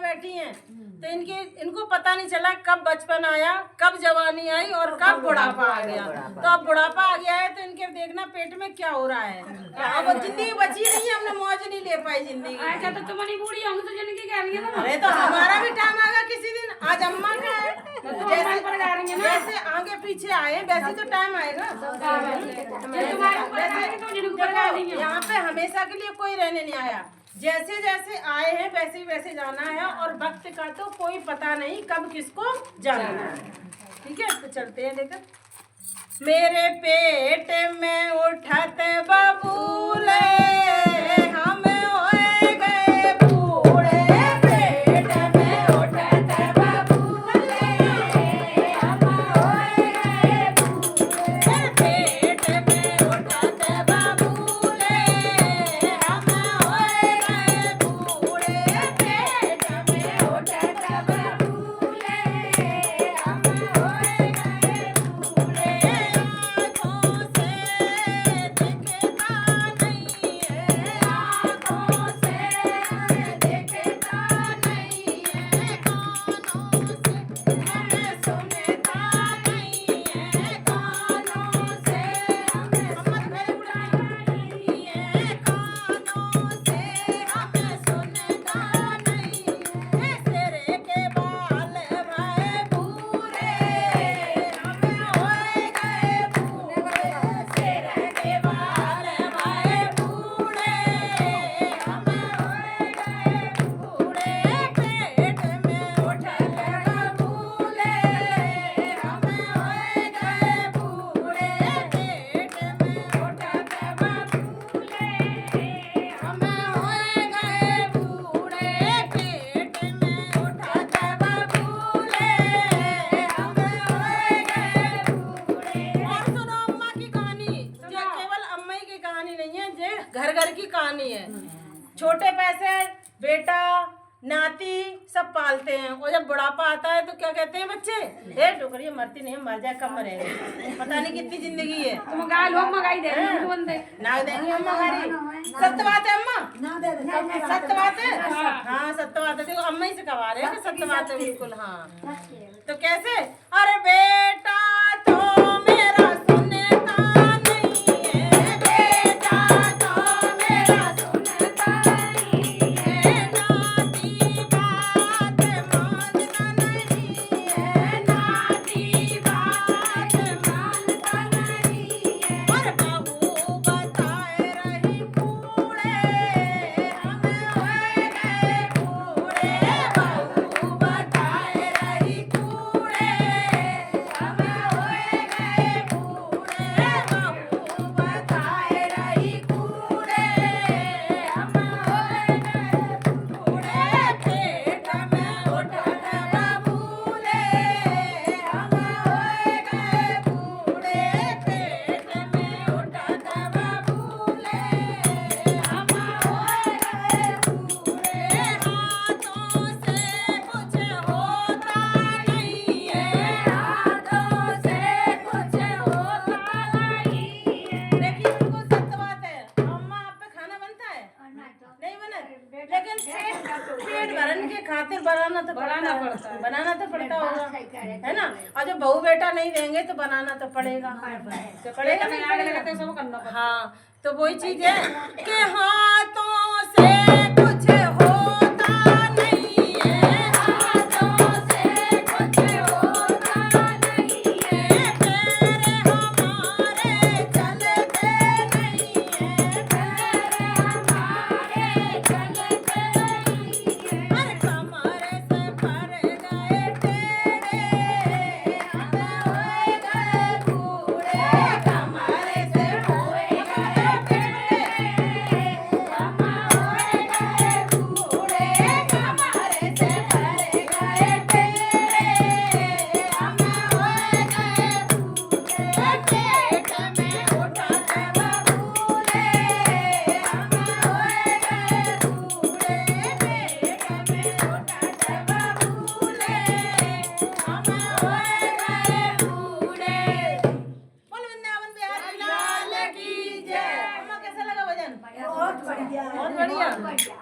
में बैठी हैं तो इनको पता नहीं चला कब बचपन आया, कब जवानी आई और कब बुढ़ापा आ गया। तो अब बुढ़ापा आ गया है तो इनके देखना पेट में क्या हो रहा है। अब जिंदगी बची नहीं है, हमने मौज नहीं ले पाई जिंदगी। अच्छा तो तुम्हारी बूढ़ी होंगी तो जिंदगी क्या रही है ना। अरे तो हमारा भी टाइम आएगा किसी दिन। आज अम्मा का है, जैसे आगे पीछे आए वैसे तो टाइम आएगा। यहाँ पे हमेशा के लिए कोई रहने नहीं आया, जैसे जैसे आए हैं वैसे वैसे जाना है और वक्त का तो कोई पता नहीं कब किसको जाना है। ठीक है, तो चलते हैं लेकर। मेरे पेट में उठत बबूले हम होए गए बूढ़े, पेट में उठत बबूले हम होए गए बूढ़े, पेट में उठत बबूले हम होए गए बूढ़े, पेट में उठत बबूले हम होए गए बूढ़े। घर घर की कहानी है। छोटे पैसे बेटा नाती सब पालते हैं और जब बुढ़ापा आता है तो क्या कहते हैं बच्चे, ए टोकरी मरती नहीं, मर जाए कब मरेगा, पता नहीं कितनी जिंदगी है। तुम गाय लोग मंगाई दे ना देंगे अम्मा गाड़ी। सत्य बात है अम्मा, सत्य बात है। हाँ सत्य बात है, देखो अम्मा ही से कहा रहे हैं कि सत्य बात है बिल्कुल। हाँ तो कैसे, अरे बेटा तो मेरा खातिर बनाना तो पड़ता होगा, है ना। और जब बहू बेटा नहीं देंगे तो बनाना तो पड़ेगा, तो पड़ेगा नहीं पड़ेगा, सब करना पड़ेगा। हाँ तो वही चीज है कि हाथों से कुछ होता नहीं है, हाथों से कुछ होता नहीं है, पैर हमारे चलते नहीं है, पैर हमारे चलते नहीं है, हर कमरे से भर गए टेढ़े हम होए गए बूढ़े, कमरे से होए गए टेढ़े हम होए गए बूढ़े, कमरे से भर गए टेढ़े हम होए गए बूढ़े, पेट में उठत बबूले हम होए गए बूढ़े, पेट में उठत बबूले हम होए गए बूढ़े। बोल वृंदावन बिहारी लाल की जय। अम्मा कैसा लगा भजन? बहुत बढ़िया, बहुत बढ़िया।